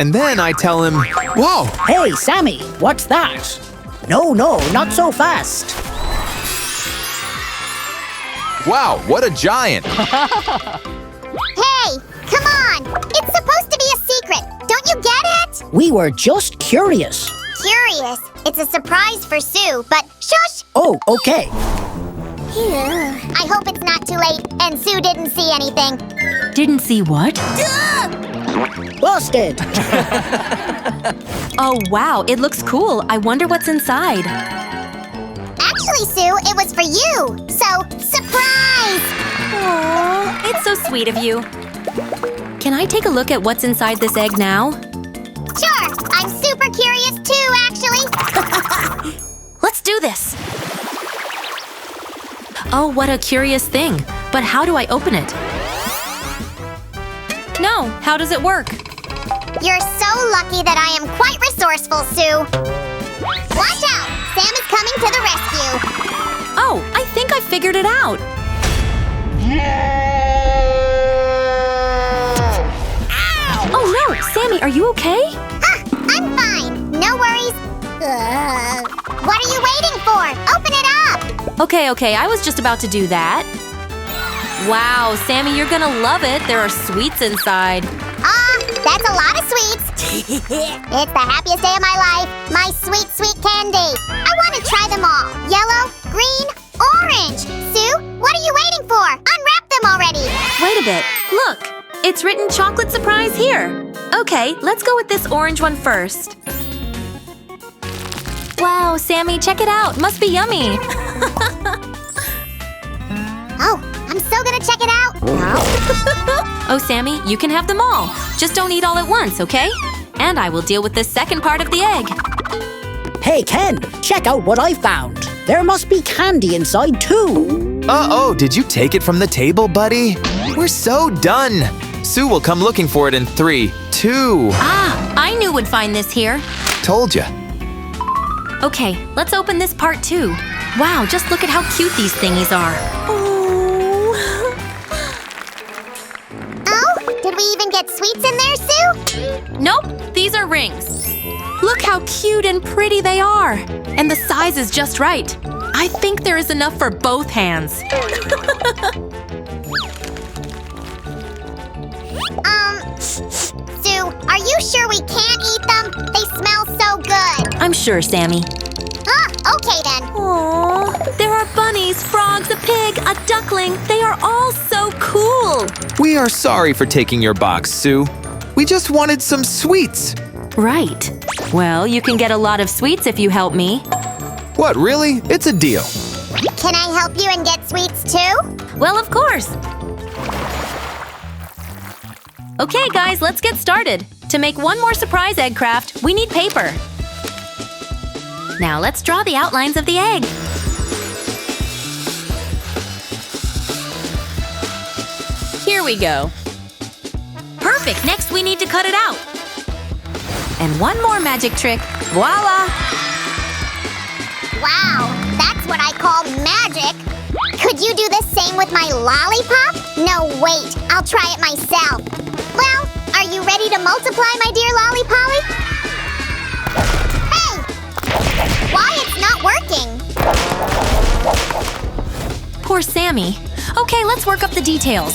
And then I tell him, whoa! Hey, Sammy, what's that? No, not so fast. Wow, what a giant! Hey, come on! It's supposed to be a secret! Don't you get it? We were just curious. Curious. It's a surprise for Sue, but shush! Oh, okay. I hope it's not too late and Sue didn't see anything. Didn't see what? Busted. Oh, wow, it looks cool. I wonder what's inside. Actually, Sue, it was for you. So, surprise! Aww, it's so sweet of you. Can I take a look at what's inside this egg now? Sure, I'm super curious too, actually. Let's do this. Oh, what a curious thing. But how do I open it? No, how does it work? You're so lucky that I am quite resourceful, Sue. Watch out! Sam is coming to the rescue. Oh, I think I figured it out. Ow! Oh no, Sammy, are you okay? I'm fine. No worries. What are you waiting for? Open it up! Okay, I was just about to do that. Wow, Sammy, you're gonna love it. There are sweets inside. That's a lot of sweets. It's the happiest day of my life. My sweet, sweet candy. I want to try them all. Yellow, green, orange. Sue, what are you waiting for? Unwrap them already. Wait a bit. Look, it's written chocolate surprise here. Okay, let's go with this orange one first. Wow, Sammy, check it out. Must be yummy. Oh, I'm so gonna check it out. Oh, Sammy, you can have them all. Just don't eat all at once, okay? And I will deal with the second part of the egg. Hey, Ken, check out what I found. There must be candy inside too. Uh-oh, did you take it from the table, buddy? We're so done. Sue will come looking for it in 3, 2. Ah, I knew we'd find this here. Told ya. Okay, let's open this part too. Wow, just look at how cute these thingies are. Oh, did we even get sweets in there, Sue? Nope, these are rings. Look how cute and pretty they are. And the size is just right. I think there is enough for both hands. Sue, are you sure we can't eat them? They smell so good. I'm sure, Sammy. Okay then. Aww, there are bunnies, frogs, a pig, a duckling. They are all so cool. We are sorry for taking your box, Sue. We just wanted some sweets. Right. Well, you can get a lot of sweets if you help me. What, really? It's a deal. Can I help you and get sweets too? Well, of course. Okay, guys, let's get started. To make one more surprise egg craft, we need paper. Now let's draw the outlines of the egg. Here we go. Perfect, next we need to cut it out. And one more magic trick. Voila! Wow, that's what I call magic. Could you do the same with my lollipop? No, wait, I'll try it myself. Well, are you ready to multiply, my dear lollipolly? Hey! Why it's not working? Poor Sammy. Okay, let's work up the details.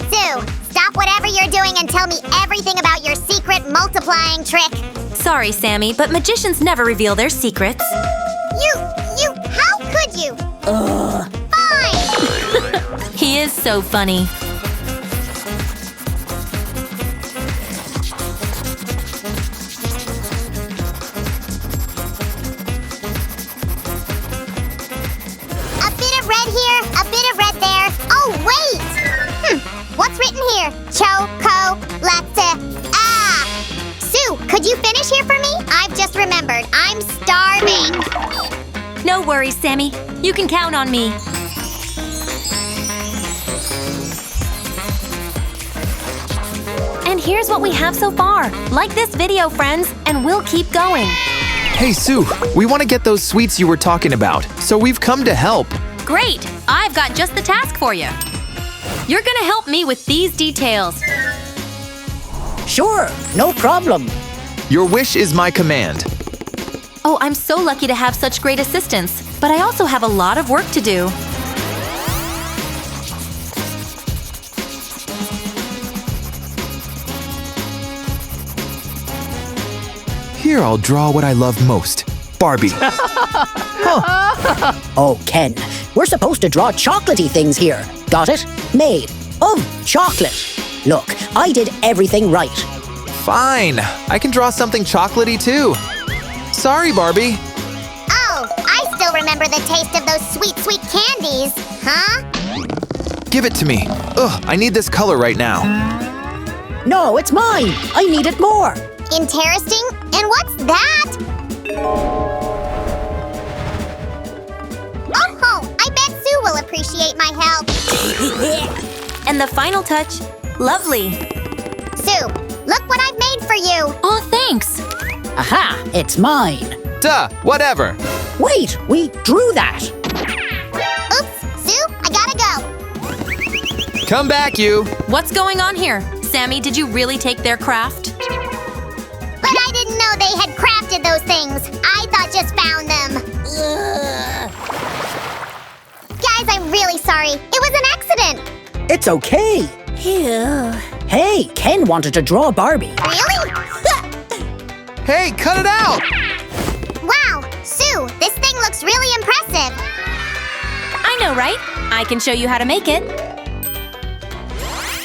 Sue, stop whatever you're doing and tell me everything about your secret multiplying trick. Sorry, Sammy, but magicians never reveal their secrets. How could you? Fine! He is so funny. A bit of red here, a bit of red there. Oh, wait! What's written here? Chocolate. Sue, could you finish here for me? I've just remembered. I'm starving. No worries, Sammy. You can count on me. And here's what we have so far. Like this video, friends, and we'll keep going. Hey, Sue, we want to get those sweets you were talking about, so we've come to help. Great! I've got just the task for you. You're gonna help me with these details. Sure, no problem. Your wish is my command. Oh, I'm so lucky to have such great assistance, but I also have a lot of work to do. Here I'll draw what I love most, Barbie. Oh, Ken, we're supposed to draw chocolatey things here. Got it? Made of chocolate. Look, I did everything right. Fine, I can draw something chocolatey too. Sorry, Barbie. Oh, I still remember the taste of those sweet, sweet candies. Huh? Give it to me. Ugh, I need this color right now. No, it's mine. I need it more. Interesting. And what's that? Oh, I bet Sue will appreciate my help. And the final touch, lovely. Sue, look what I've made for you. Oh, thanks. Aha, it's mine. Duh, whatever. Wait, we drew that. Oops, Sue, I gotta go. Come back, you. What's going on here? Sammy, did you really take their craft? But I didn't know they had crafted those things. I thought just found them. Ugh. Guys, I'm really sorry. It was an accident. It's okay. Hey, Ken wanted to draw Barbie. Really? Hey, cut it out! Wow, Sue, this thing looks really impressive. I know, right? I can show you how to make it.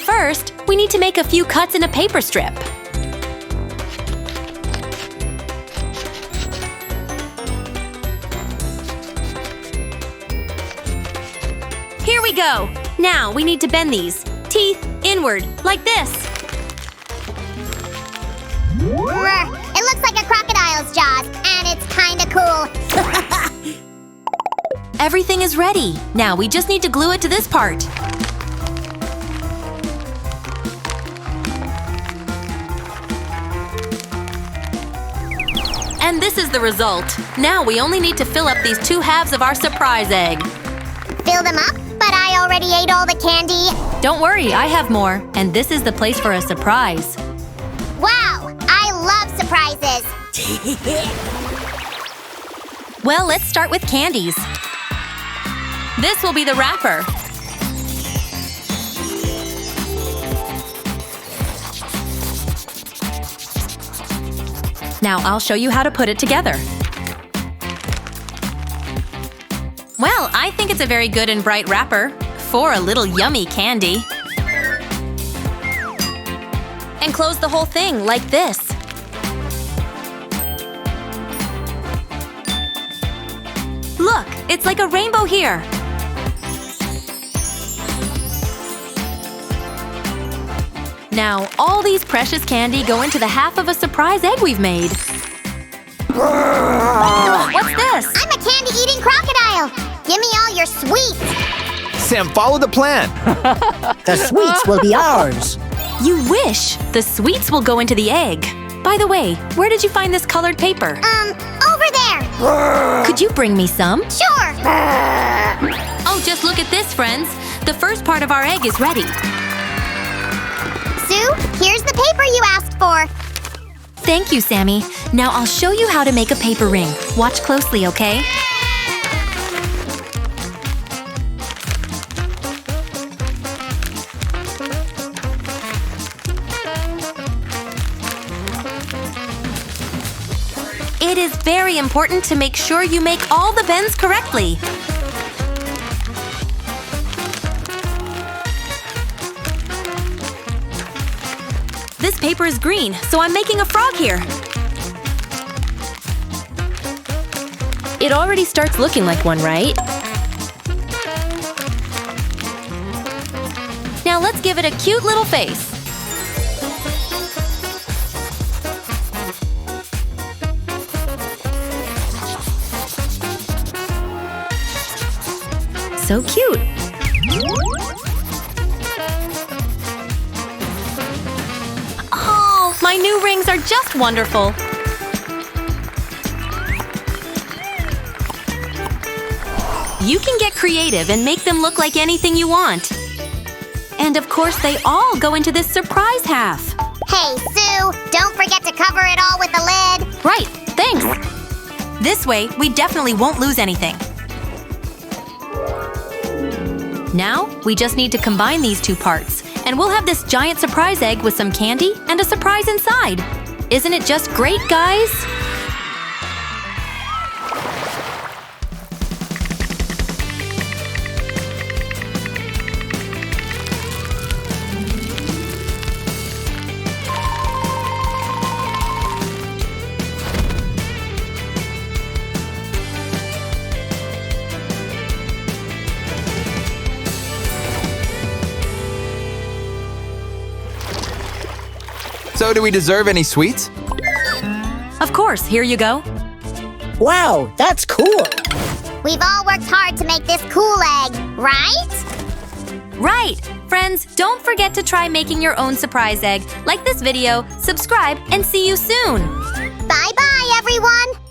First, we need to make a few cuts in a paper strip. Here we go. Now we need to bend these teeth inward, like this. It looks like a crocodile's jaws, and it's kinda cool. Everything is ready. Now we just need to glue it to this part. And this is the result. Now we only need to fill up these two halves of our surprise egg. Fill them up, but I already ate all the candy. Don't worry, I have more. And this is the place for a surprise. Wow, I love surprises. Well, let's start with candies. This will be the wrapper. Now I'll show you how to put it together. Well, I think it's a very good and bright wrapper for a little yummy candy. And close the whole thing like this. Look, it's like a rainbow here. Now, all these precious candy go into the half of a surprise egg we've made. What's this? I'm a candy-eating crocodile. Give me all your sweets. Sam, follow the plan. The sweets will be ours. You wish! The sweets will go into the egg. By the way, where did you find this colored paper? Over there. Could you bring me some? Sure. Oh, just look at this, friends. The first part of our egg is ready. Sue, here's the paper you asked for. Thank you, Sammy. Now I'll show you how to make a paper ring. Watch closely, okay? It is very important to make sure you make all the bends correctly. This paper is green, so I'm making a frog here. It already starts looking like one, right? Now let's give it a cute little face. So cute. Oh, my new rings are just wonderful. You can get creative and make them look like anything you want. And of course, they all go into this surprise half. Hey, Sue, don't forget to cover it all with the lid. Right, thanks. This way, we definitely won't lose anything. Now, we just need to combine these two parts, and we'll have this giant surprise egg with some candy and a surprise inside. Isn't it just great, guys? So do we deserve any sweets? Of course, here you go. Wow, that's cool. We've all worked hard to make this cool egg, right? Right! Friends, don't forget to try making your own surprise egg. Like this video, subscribe, and see you soon! Bye-bye, everyone!